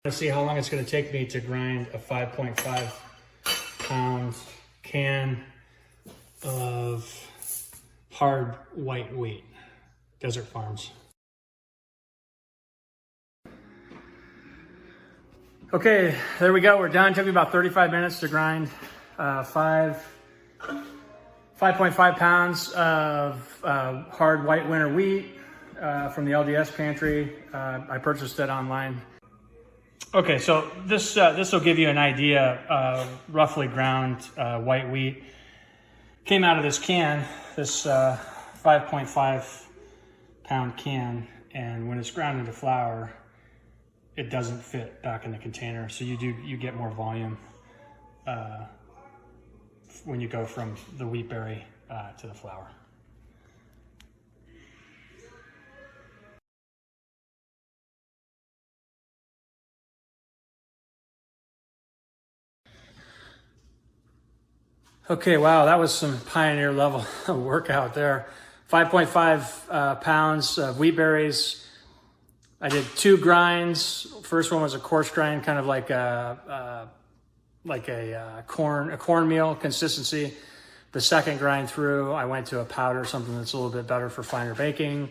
To see how long it's going to take me to grind a 5.5 pound can of hard white wheat, Desert Farms. Okay, there we go. We're done. It took me about 35 minutes to grind 5.5 pounds of hard white winter wheat from the LDS pantry. I purchased it online. Okay, so this will give you an idea. Roughly ground white wheat came out of this can, this 5.5 pound can, and when it's ground into flour, it doesn't fit back in the container. So you get more volume when you go from the wheat berry to the flour. Okay, wow, that was some pioneer level workout there. 5.5 pounds of wheat berries. I did 2 grinds. First one was a coarse grind, kind of like a cornmeal consistency. The second grind through, I went to a powder, something that's a little bit better for finer baking.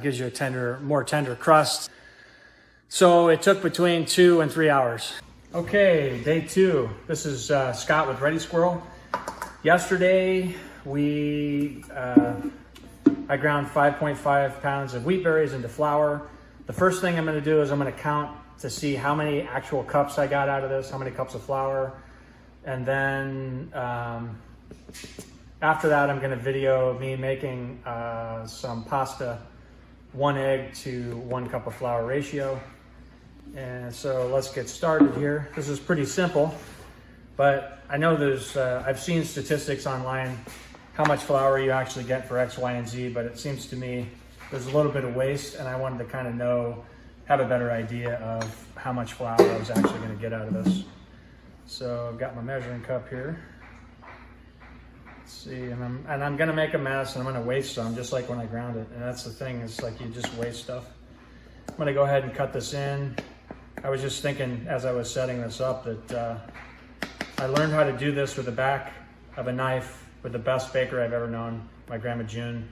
Gives you a more tender crust. So it took between 2 and 3 hours. Okay, day 2. This is Scott with Ready Squirrel. Yesterday, I ground 5.5 pounds of wheat berries into flour. The first thing I'm going to do is I'm going to count to see how many actual cups I got out of this, how many cups of flour. And then after that, I'm going to video me making some pasta, 1 egg to 1 cup of flour ratio. And so let's get started here. This is pretty simple, but I know I've seen statistics online, how much flour you actually get for X, Y, and Z, but it seems to me there's a little bit of waste, and I wanted to kind of have a better idea of how much flour I was actually going to get out of this. So I've got my measuring cup here. Let's see, and I'm going to make a mess, and I'm going to waste some, just like when I ground it. And that's the thing, is like you just waste stuff. I'm going to go ahead and cut this in. I was just thinking as I was setting this up that I learned how to do this with the back of a knife with the best baker I've ever known, my Grandma June.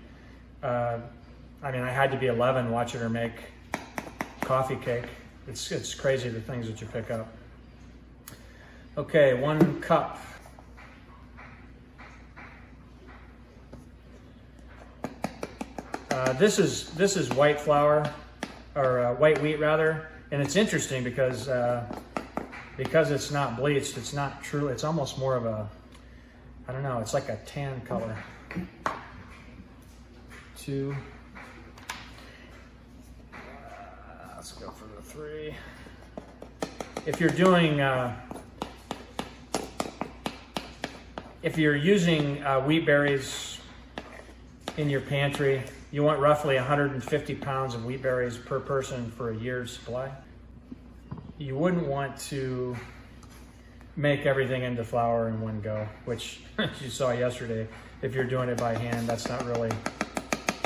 I mean, I had to be 11 watching her make coffee cake. It's crazy the things that you pick up. Okay, 1 cup. This is white flour, or white wheat rather, and it's interesting because it's not bleached. It's not true. It's almost more of a, I don't know. It's like a tan color. 2. Let's go for the 3. If you're doing, if you're using wheat berries in your pantry, you want roughly 150 pounds of wheat berries per person for a year's supply. You wouldn't want to make everything into flour in one go, which you saw yesterday. If you're doing it by hand, that's not really,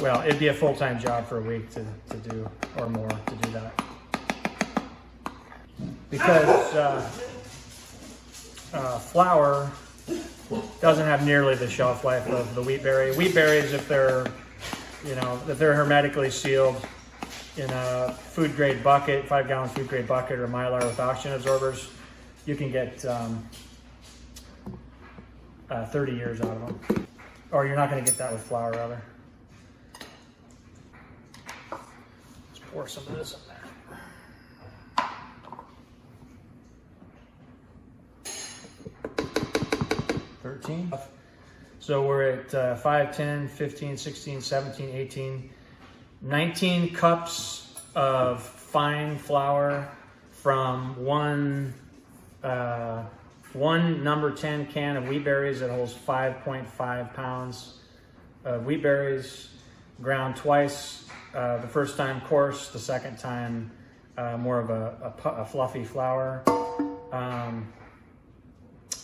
well, it'd be a full-time job for a week to do, or more, to do that. Because flour doesn't have nearly the shelf life of the wheat berry. Wheat berries, if they're hermetically sealed in a food grade bucket, 5-gallon food grade bucket, or Mylar with oxygen absorbers, you can get 30 years out of them. Or you're not going to get that with flour, rather. Let's pour some of this in there. 13. So we're at 5, 10, 15, 16, 17, 18, 19 cups of fine flour from one number 10 can of wheat berries that holds 5.5 pounds of wheat berries, ground twice. The first time coarse, the second time more of a fluffy flour.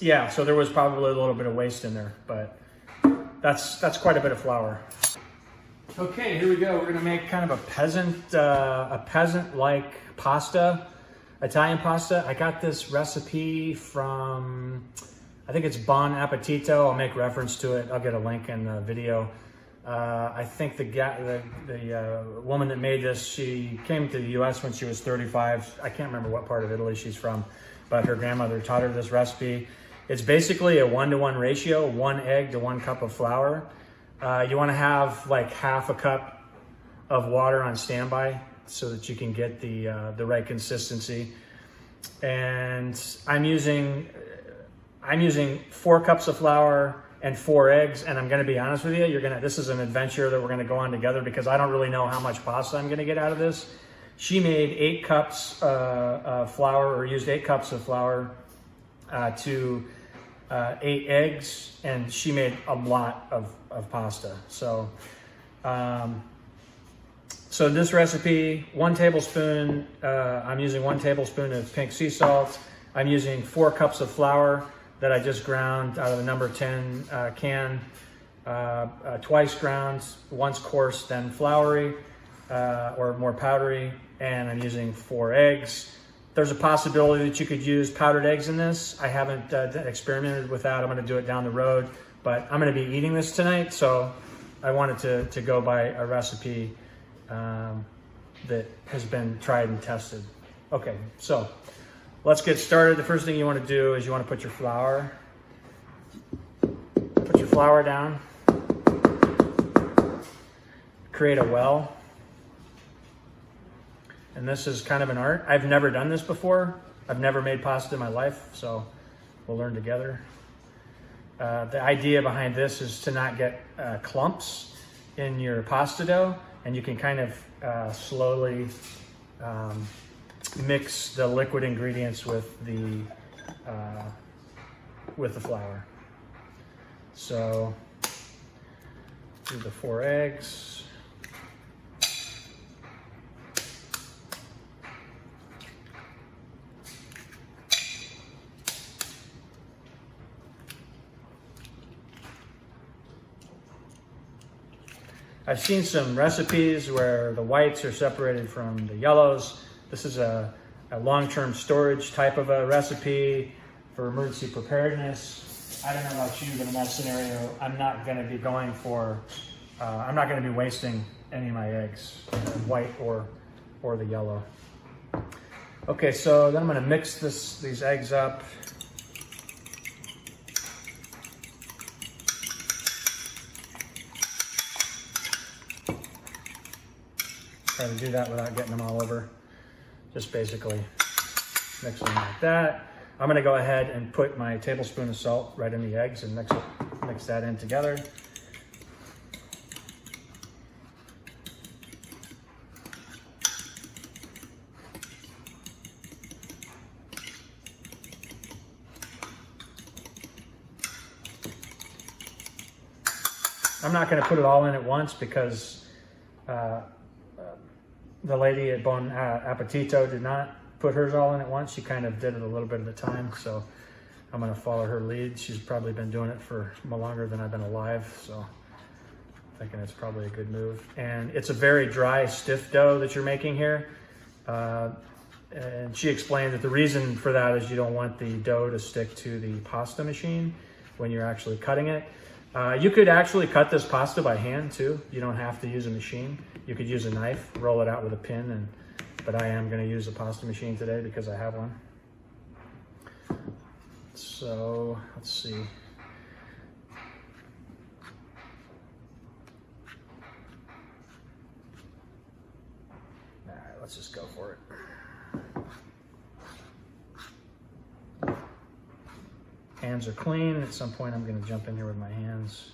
Yeah, so there was probably a little bit of waste in there, but that's quite a bit of flour. Okay, here we go. We're gonna make kind of a peasant-like pasta. Italian pasta. I got this recipe from, I think it's Bon Appetito. I'll make reference to it. I'll get a link in the video. I think the woman that made this, she came to the US when she was 35. I can't remember what part of Italy she's from, but her grandmother taught her this recipe. It's basically a 1-to-1 ratio, 1 egg to 1 cup of flour. You want to have like half a cup of water on standby so that you can get the right consistency. And I'm using 4 cups of flour and 4 eggs, and I'm going to be honest with you, this is an adventure that we're going to go on together because I don't really know how much pasta I'm going to get out of this. She made 8 cups of flour, or used 8 cups of flour to 8 eggs, and she made a lot of pasta. So so this recipe, 1 tablespoon, I'm using 1 tablespoon of pink sea salt. I'm using 4 cups of flour that I just ground out of the number 10 can, twice ground, once coarse, then floury, or more powdery, and I'm using 4 eggs. There's a possibility that you could use powdered eggs in this. I haven't experimented with that. I'm gonna do it down the road, but I'm gonna be eating this tonight, so I wanted to go by a recipe that has been tried and tested. Okay, so let's get started. The first thing you want to do is you want to put your flour down, create a well. And this is kind of an art. I've never done this before. I've never made pasta in my life, so we'll learn together. The idea behind this is to not get clumps in your pasta dough, and you can kind of slowly mix the liquid ingredients with the flour. So do the 4 eggs. I've seen some recipes where the whites are separated from the yellows. This is a long-term storage type of a recipe for emergency preparedness. I don't know about you, but in that scenario, I'm not going to be going for, I'm not going to be wasting any of my eggs, white or the yellow. Okay, so then I'm going to mix these eggs up. Try to do that without getting them all over. Just basically mix them like that. I'm gonna go ahead and put my tablespoon of salt right in the eggs and mix that in together. I'm not gonna put it all in at once because the lady at Bon Appetito did not put hers all in at once. She kind of did it a little bit at a time, so I'm going to follow her lead. She's probably been doing it for longer than I've been alive, so I'm thinking it's probably a good move. And it's a very dry, stiff dough that you're making here. And she explained that the reason for that is you don't want the dough to stick to the pasta machine when you're actually cutting it. You could actually cut this pasta by hand too. You don't have to use a machine. You could use a knife, roll it out with a pin, but I am going to use a pasta machine today because I have one. So let's see. All right, let's just go for it. Hands are clean. At some point I'm going to jump in here with my hands.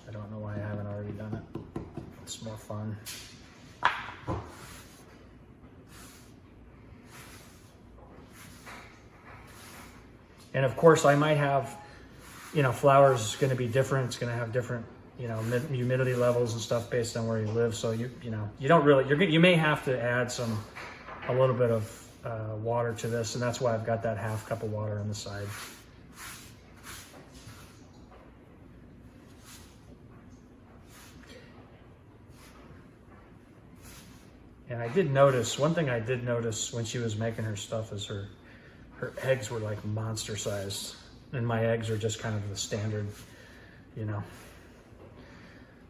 I don't know why I haven't already done it. It's more fun. And of course I might have, flour is going to be different. It's going to have different, humidity levels and stuff based on where you live. So you don't really, you may have to add a little bit of water to this. And that's why I've got that half cup of water on the side. And I did notice, one thing I did notice when she was making her stuff is her eggs were like monster sized. And my eggs are just kind of the standard, you know,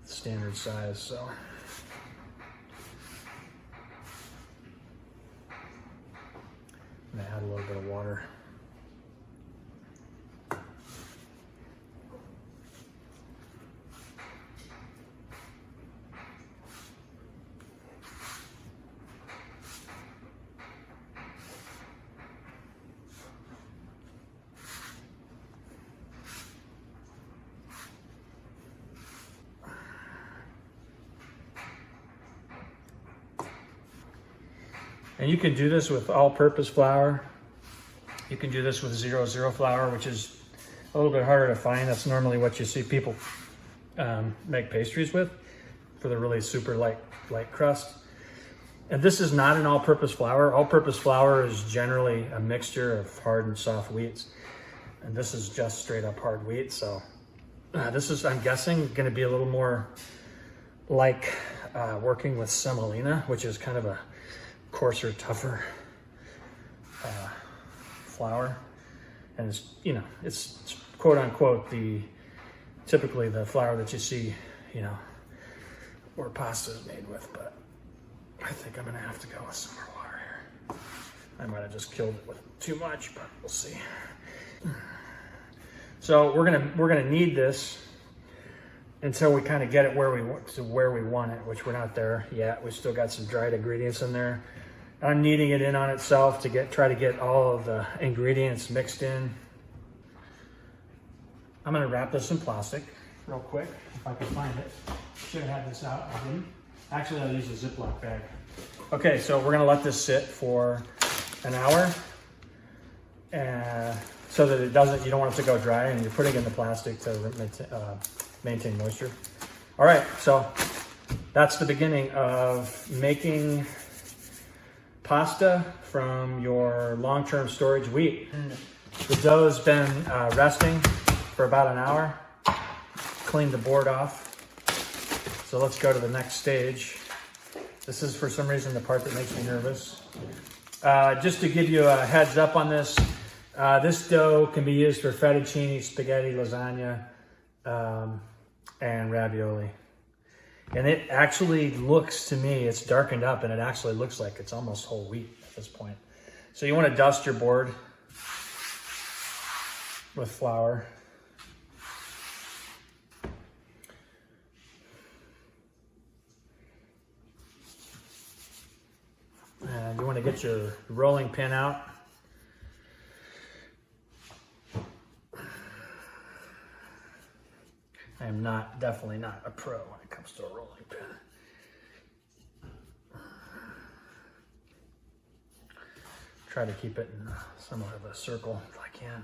standard size, so. I'm gonna add a little bit of water. And you can do this with all-purpose flour. You can do this with 0-0 flour, which is a little bit harder to find. That's normally what you see people make pastries with for the really super light crust. And this is not an all-purpose flour. All-purpose flour is generally a mixture of hard and soft wheats. And this is just straight up hard wheat. So this is, I'm guessing, gonna be a little more like working with semolina, which is kind of a coarser, tougher flour. And it's, you know, it's quote unquote typically the flour that you see, you know, where pasta is made with, but I think I'm gonna have to go with some more water here. I might have just killed it with too much, but we'll see. So we're gonna need this until we kind of get it where we want it, which we're not there yet. We still got some dried ingredients in there. I'm kneading it in on itself to try to get all of the ingredients mixed in. I'm gonna wrap this in plastic real quick, if I can find it. Should have had this out, I didn't. Actually, I'll use a Ziploc bag. Okay, so we're gonna let this sit for an hour. So that you don't want it to go dry, and you're putting it in the plastic to maintain moisture. All right, so that's the beginning of making pasta from your long-term storage wheat. The dough's been resting for about an hour. Cleaned the board off. So let's go to the next stage. This is, for some reason, the part that makes me nervous. Just to give you a heads up on this, this dough can be used for fettuccine, spaghetti, lasagna, and ravioli. And it actually looks, to me, it's darkened up, and it actually looks like it's almost whole wheat at this point. So you want to dust your board with flour. And you want to get your rolling pin out. I am definitely not a pro when it comes to a rolling pin. Try to keep it in somewhat of a circle if I can,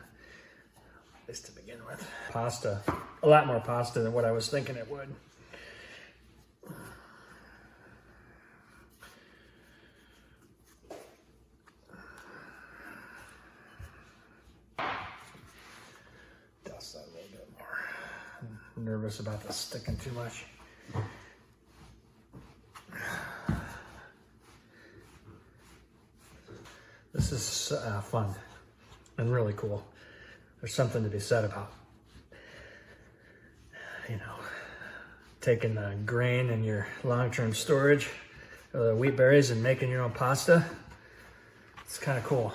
at least to begin with. Pasta, a lot more pasta than what I was thinking it would. Dust that a little bit more. I'm nervous about this sticking too much. This is fun and really cool. There's something to be said about, you know, taking the grain in your long-term storage, or the wheat berries, and making your own pasta. It's kind of cool.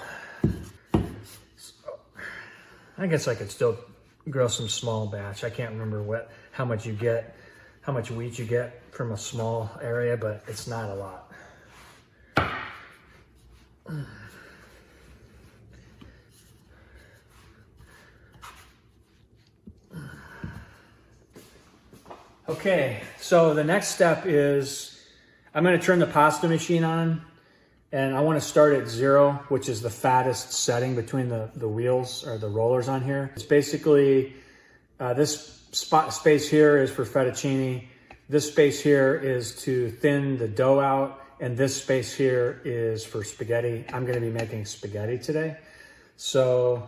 So, I guess I could still grow some small batch. I can't remember how much wheat you get from a small area, but it's not a lot. Okay, so the next step is I'm going to turn the pasta machine on, and I want to start at 0, which is the fattest setting between the wheels or the rollers on here. It's basically this space here is for fettuccine. This space here is to thin the dough out, and this space here is for spaghetti. I'm going to be making spaghetti today. So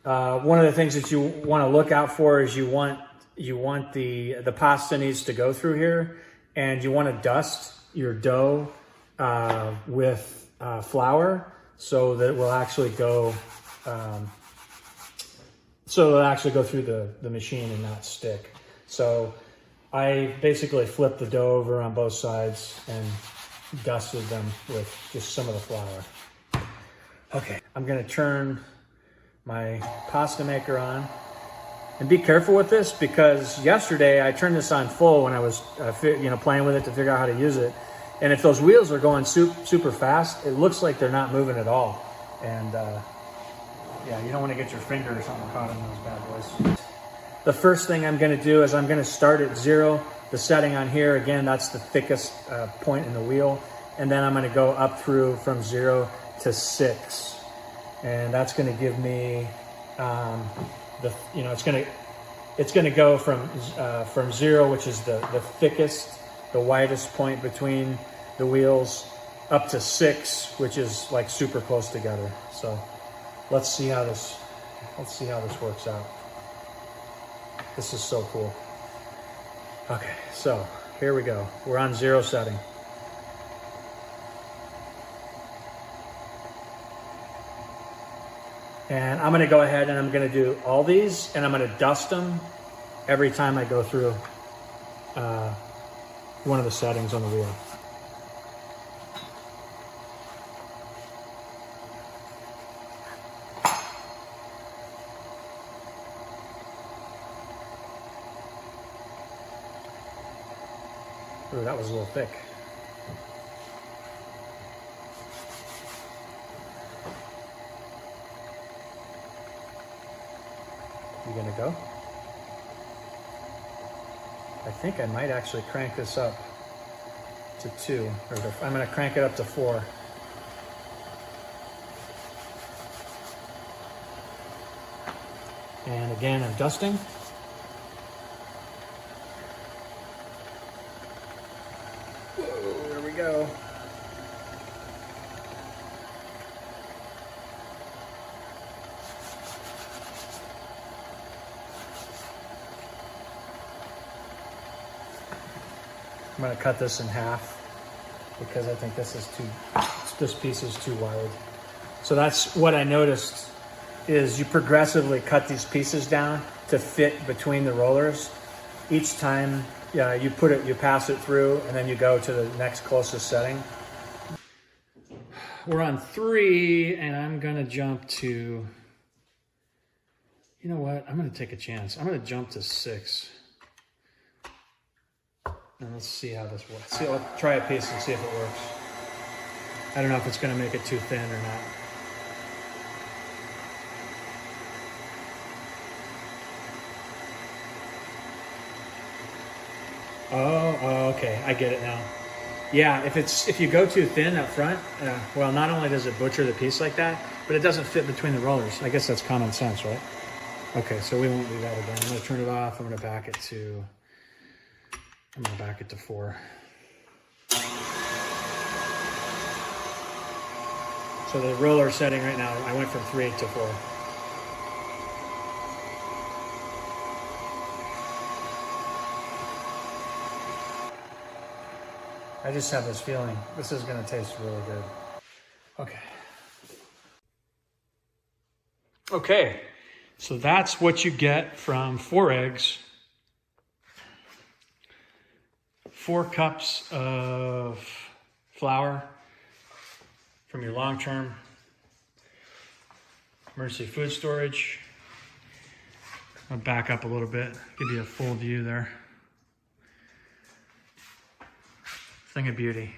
one of the things that you want to look out for is you want the pasta needs to go through here, and you want to dust your dough with flour so that it will actually go through the machine and not stick. So I basically flipped the dough over on both sides and dusted them with just some of the flour. Okay, I'm gonna turn my pasta maker on. And be careful with this, because yesterday I turned this on full when I was playing with it to figure out how to use it. And if those wheels are going super fast, it looks like they're not moving at all. And yeah, you don't want to get your finger or something caught in those bad boys. The first thing I'm going to do is I'm going to start at 0. The setting on here, again, that's the thickest point in the wheel. And then I'm going to go up through from 0 to 6. And that's going to give me, it's going to go from 0, which is the thickest, the widest point between the wheels, up to 6, which is like super close together. So let's see how this works out. This is so cool. Okay, so here we go. We're on 0 setting. And I'm gonna go ahead and I'm gonna do all these, and I'm gonna dust them every time I go through one of the settings on the wheel. Ooh, that was a little thick. You gonna go? I think I might actually crank this up to 2, or I'm gonna crank it up to 4. And again, I'm dusting. Whoa, there we go. I'm going to cut this in half because I think this piece is too wide. So that's what I noticed, is you progressively cut these pieces down to fit between the rollers. Each time you pass it through, and then you go to the next closest setting. We're on 3, and I'm going to jump to, you know what? I'm going to take a chance. I'm going to jump to 6. And let's see how this works. Let's try a piece and see if it works. I don't know if it's going to make it too thin or not. Oh, okay. I get it now. Yeah, if you go too thin up front, well, not only does it butcher the piece like that, but it doesn't fit between the rollers. I guess that's common sense, right? Okay, so we won't do that again. I'm going to turn it off. I'm going to back it to 4. So the roller setting right now, I went from 3 to 4. I just have this feeling this is going to taste really good. Okay. Okay, so that's what you get from 4 eggs. 4 cups of flour from your long-term emergency food storage. I'll back up a little bit, give you a full view there. Thing of beauty.